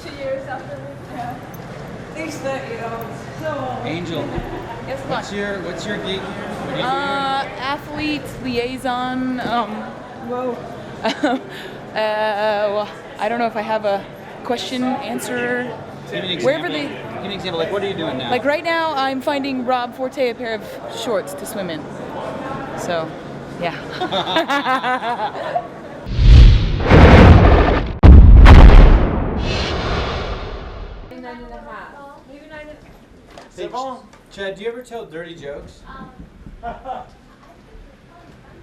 Cheers after this. Thanks that, you know, so... Angel, Yes, what's your gig here? What do you do here? athlete liaison. Whoa. Well, I don't know if I have a question, answer. Give me an Wherever example. they, Give me an example. Like, what are you doing now? like right now, I'm finding Rob Forte a pair of shorts to swim in. So, yeah. Hey, Chad, do you ever tell dirty jokes? Do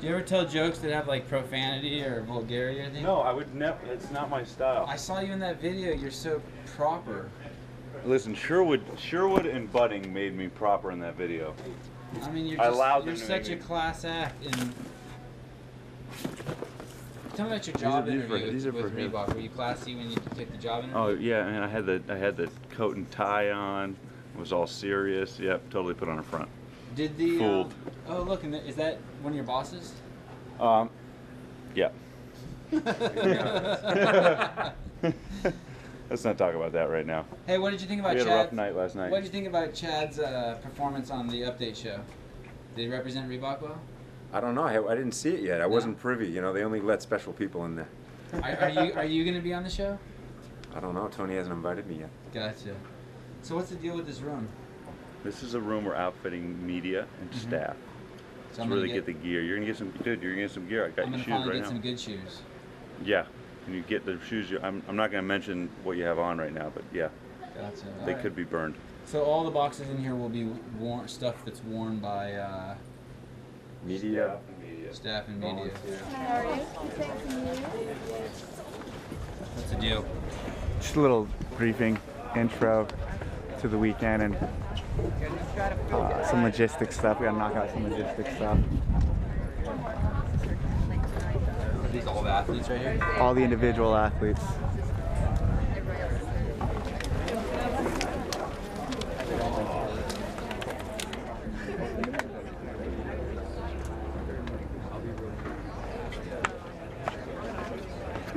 you ever tell jokes that have like profanity or vulgarity or anything? No, I would never. It's not my style. I saw you in that video. You're so proper. Listen, Sherwood and Budding made me proper in that video. I mean, I allowed you're them to such a make me- class act. And tell me about your job interview with Reebok. Were you classy when you took the job interview? Oh yeah, man, I had the coat and tie on. It was all serious. Yep, totally put on a front. Did the Fooled. oh look, and is that one of your bosses? Yeah. Let's not talk about that right now. Hey, what did you think about We had a Chad? rough night last night. What did you think about Chad's performance on the update show? Did he represent Reebok well? I don't know. I didn't see it yet. I wasn't privy. You know, they only let special people in there. Are you going to be on the show? I don't know. Tony hasn't invited me yet. Gotcha. So what's the deal with this room? This is a room we're outfitting media and staff. So To really get the gear. You're gonna get some, dude. You're gonna get some gear. I got I'm your gonna shoes finally right get now. some good shoes. Yeah, and you get the shoes. I'm not gonna mention what you have on right now, but yeah, Gotcha. they could be burned. So all the boxes in here will be worn, stuff that's worn by Media. staff and media. How are you? What's the deal? Just a little briefing, intro to the weekend, and some logistics stuff. We gotta knock out some logistics stuff. Are these all the athletes right here? All the individual athletes.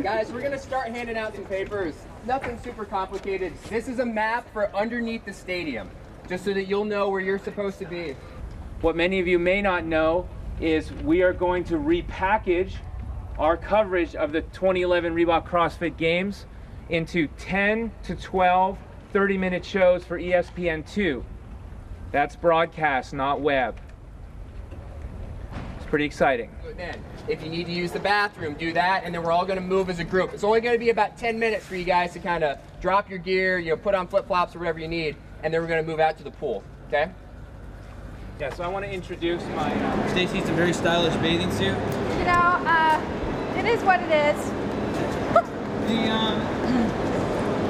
Guys, we're gonna start handing out some papers. Nothing super complicated. This is a map for underneath the stadium, just so that you'll know where you're supposed to be. What many of you may not know is we are going to repackage our coverage of the 2011 Reebok CrossFit Games into 10 to 12 30-minute shows for ESPN2. That's broadcast, not web. It's pretty exciting. Then, if you need to use the bathroom, do that, and then we're all going to move as a group. It's only going to be about 10 minutes for you guys to kind of drop your gear, you know, put on flip-flops or whatever you need, and then we're going to move out to the pool, okay? Yeah, so I want to introduce my... Stacy, it's a very stylish bathing suit. You know, it is what it is.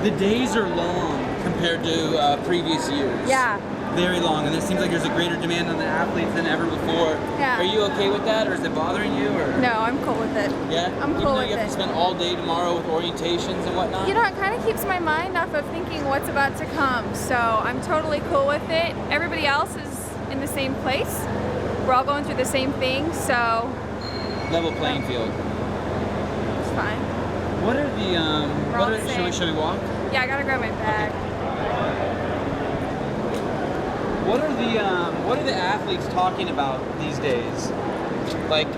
The days are long compared to previous years. Yeah. Very long, and it seems like there's a greater demand on the athletes than ever before. Yeah. Are you okay with that, or is it bothering you? Or? No, I'm cool with it. Yeah? I'm Even cool though with you have it. to spend all day tomorrow with orientations and whatnot? You know, it kind of keeps my mind off of thinking what's about to come. So I'm totally cool with it. Everybody else is in the same place. We're all going through the same thing, so Level playing field. it's fine. What are the, We're all the same. should we walk? Yeah, I gotta grab my bag. What are the athletes talking about these days? Like,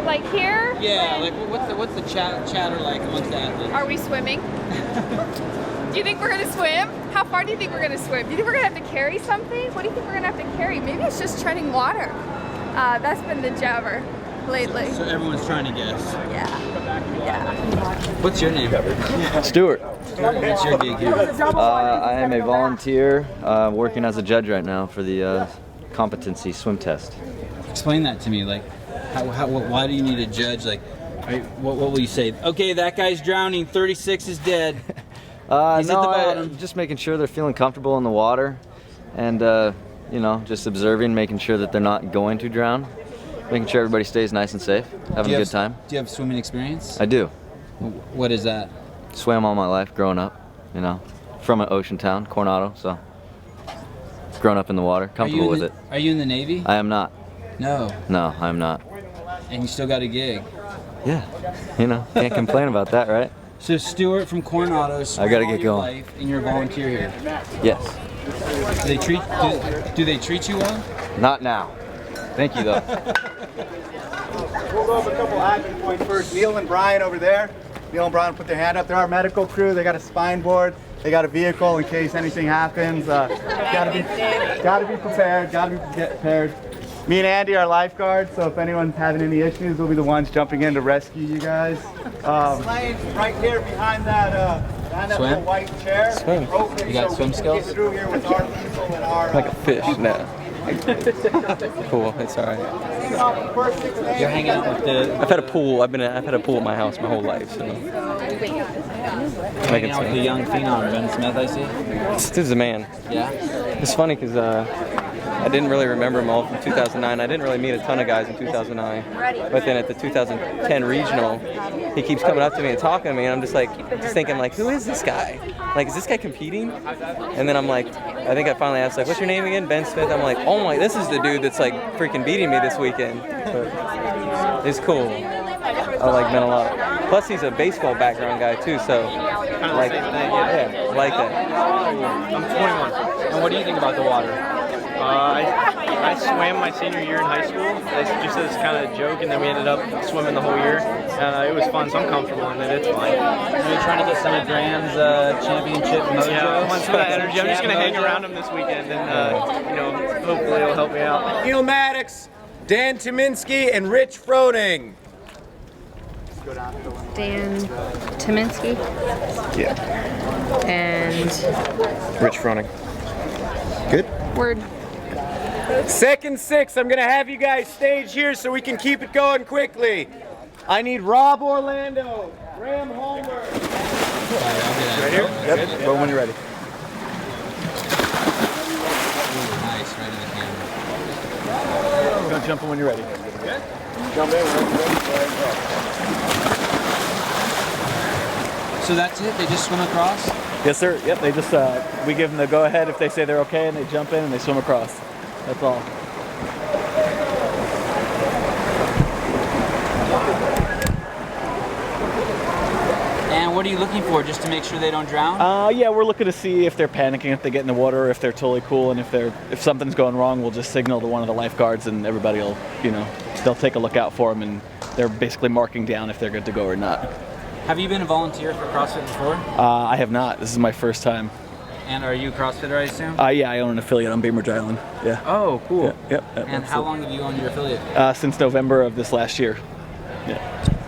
Like here? yeah, like what's the chatter like amongst the athletes? Are we swimming? Do you think we're gonna swim? How far do you think we're gonna swim? Do you think we're gonna have to carry something? What do you think we're gonna have to carry? Maybe it's just treading water. That's been the jabber lately. So everyone's trying to guess. Yeah. Yeah. What's your name? Stuart. What's your gig here? I am a volunteer working as a judge right now for the competency swim test. Explain that to me. Like, why do you need a judge? Like, what will you say? Okay, that guy's drowning. 36 is dead. He's at the bottom. Just making sure they're feeling comfortable in the water, and you know, just observing, making sure that they're not going to drown, making sure everybody stays nice and safe, having a good time. Do you have swimming experience? I do. What is that? Swam all my life growing up, you know, from an ocean town, Coronado, so grown up in the water, comfortable with it. Are you in the Navy? I am not. No. No, I'm not. And you still got a gig? Yeah, you know, can't complain about that, right? So Stuart from Coronado's. I gotta get going. Life, and you're a volunteer here. Yes. Do they treat you well? Not now. Thank you though. We'll go over a couple admin points first. Neil and Brian over there. Neil and Brian put their hand up. They're our medical crew. They got a spine board. They got a vehicle in case anything happens. Gotta be prepared. Gotta be prepared. Me and Andy are lifeguards, so if anyone's having any issues, we'll be the ones jumping in to rescue you guys. Right here behind that little white chair. Swim. You got swim skills? Get through here with our people and our. Like a fish now. Cool, it's alright. You're hanging out with the. I've had a pool. I've had a pool at my house my whole life. So. Hanging out with the young phenom Ben Smith, I see. This is a man. Yeah. It's funny because I didn't really remember him all from 2009. I didn't really meet a ton of guys in 2009. But then at the 2010 regional, he keeps coming up to me and talking to me, and I'm just thinking like, who is this guy? Like, is this guy competing? And then I'm like, I think I finally asked, like, what's your name again? Ben Smith. I'm like, oh my, this is the dude that's like freaking beating me this weekend. But it's cool. I like Ben a lot. Plus, he's a baseball background guy too, so like, yeah, I like that. I'm 21. And what do you think about the water? I swam my senior year in high school, just as kind of a joke, and then we ended up swimming the whole year. It was fun, so I'm comfortable in it. It's fine. Are you trying to get some of Graham's championship mojo? Yeah, I want some of that energy. I'm just going to hang around him this weekend, and hopefully it'll help me out. Neil Maddox, Dan Tyminski, and Rich Froning. Dan Tyminski. Yeah. And Rich Froning. Good. Word. Second six, I'm gonna have you guys stage here so we can keep it going quickly. I need Rob Orlando, Graham Holmer. Right here? Yep. Go when you're ready. Nice, right in the camera. Go jump in when you're ready. Good. Jump in when you're ready. So that's it? They just swim across? Yes, sir. Yep. They just we give them the go ahead if they say they're okay, and they jump in and they swim across. That's all. And what are you looking for, just to make sure they don't drown? Yeah, we're looking to see if they're panicking, if they get in the water, or if they're totally cool, and if something's going wrong, we'll just signal to one of the lifeguards, and everybody will, they'll take a look out for them, and they're basically marking down if they're good to go or not. Have you been a volunteer for CrossFit before? I have not. This is my first time. And are you a CrossFitter, I assume? Yeah, I own an affiliate on Bainbridge Island. Yeah. Oh, cool. Yep. And how long have you owned your affiliate? Since November of this last year. Yeah.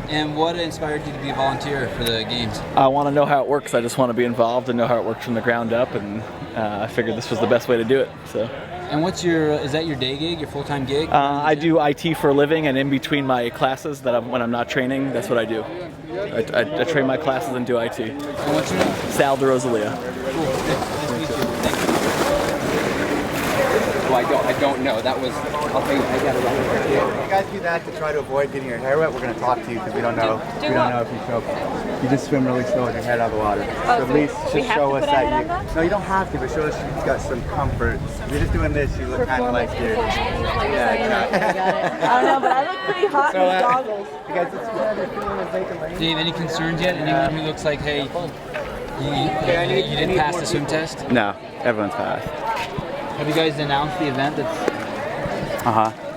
And what inspired you to be a volunteer for the games? I want to know how it works. I just want to be involved and know how it works from the ground up, and I figured this was the best way to do it. So. And is that your day gig, your full-time gig? I do IT for a living, and in between my classes, when I'm not training, that's what I do. I train my classes and do IT. And what's your name? Sal DeRosalia. Cool. Nice to meet you. Thank you. Oh, I don't know. That was, I'll tell you, I got it right here. If you guys do that to try to avoid getting your hair wet, we're going to talk to you because we don't know. We don't know if you choke. You just swim really slow with your head out of the water. So at least just show us that you. No, you don't have to, but show us you've got some comfort. If you're just doing this, you look kind of like you're. Yeah, exactly. I don't know, but I look pretty hot in these goggles. You guys, it's good. You're feeling like vacant lane. Do you have any concerns yet? Anyone who looks like, hey, you didn't pass the swim test? No, everyone's passed. Have you guys announced the event that's...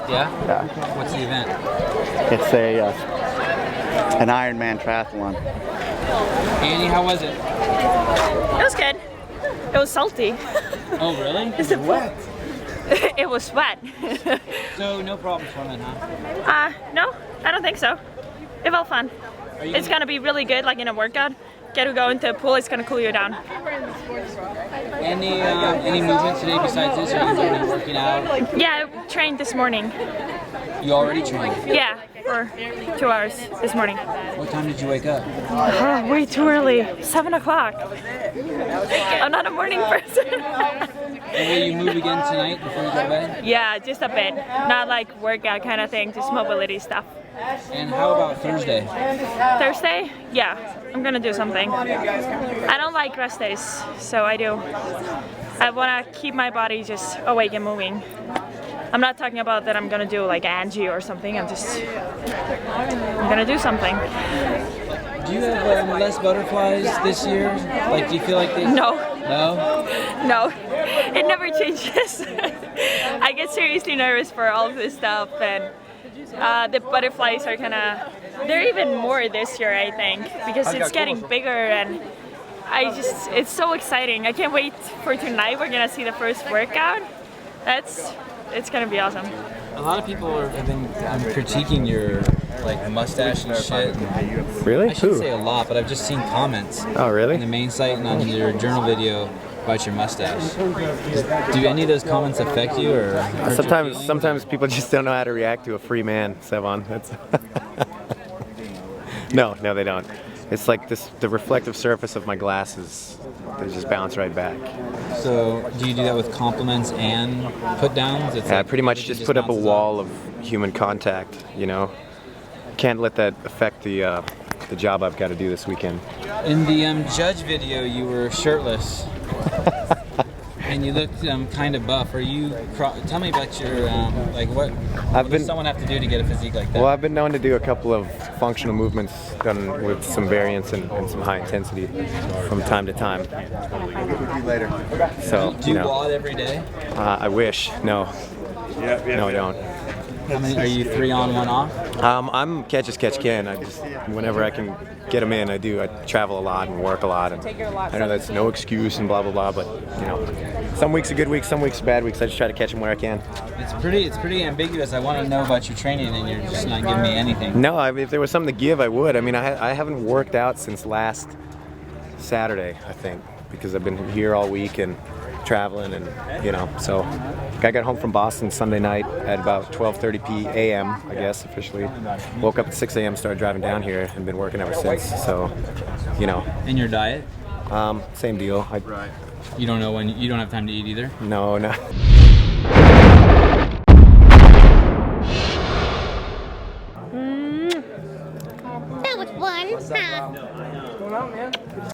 Yeah? Yeah. What's the event? It's an Ironman triathlon. Annie, how was it? It was good. It was salty. Oh, really? Is it wet? It was wet. So no problem swimming, huh? No, I don't think so. It felt fun. It's gonna be really good, like in a workout. Get to go into a pool, it's gonna cool you down. Any movement today besides this? Are you already working out? Yeah, I trained this morning. You already trained? Yeah, for 2 hours this morning. What time did you wake up? Oh, way too early. 7 o'clock. I'm not a morning person. And will you move again tonight before you go to bed? Yeah, just a bit. Not like workout kind of thing, just mobility stuff. And how about Thursday? Thursday? Yeah, I'm gonna do something. I don't like rest days, so I do. I wanna keep my body just awake and moving. I'm not talking about that I'm gonna do like Angie or something. I'm gonna do something. Do Do you have less butterflies this year? Like, do you feel like they... No. No? No, it never changes. I get seriously nervous for all of this stuff, and the butterflies are they're even more this year, I think, because it's getting bigger, and it's so exciting. I can't wait for tonight. We're gonna see the first workout. It's gonna be awesome. A lot of people have been critiquing your like mustache and shit. Really? I shouldn't say a lot, but I've just seen comments. Oh, really? On the main site and on your journal video about your mustache. Do any of those comments affect you, or Sometimes people just don't know how to react to a free man, Sevon. That's no, they don't. It's like the reflective surface of my glasses. They just bounce right back. So, do you do that with compliments and put downs? Yeah, I pretty much just put up a wall of human contact. You know, can't let that affect the job I've got to do this weekend. In the judge video, you were shirtless. And you looked kind of buff. Are you? Tell me about your like what does someone have to do to get a physique like that? Well, I've been known to do a couple of functional movements done with some variance and some high intensity from time to time. Later. So do you WOD every day? I wish. No. No, I don't. How many are you? 3 on, 1 off? I'm catch as catch can. I just whenever I can get them in, I do. I travel a lot and work a lot, and I know that's no excuse and blah blah blah. But you know, some weeks are good weeks, some weeks are bad weeks. I just try to catch them where I can. It's pretty ambiguous. I want to know about your training, and you're just not giving me anything. No, if there was something to give, I would. I mean, I haven't worked out since last Saturday, I think, because I've been here all week and traveling, and you know, so I got home from Boston Sunday night at about 12:30 a.m. I guess officially. Woke up at 6 a.m. started driving down here and been working ever since. So, you know. And your diet? Same deal. You don't know when you don't have time to eat either? No. That was fun. What's going on, man?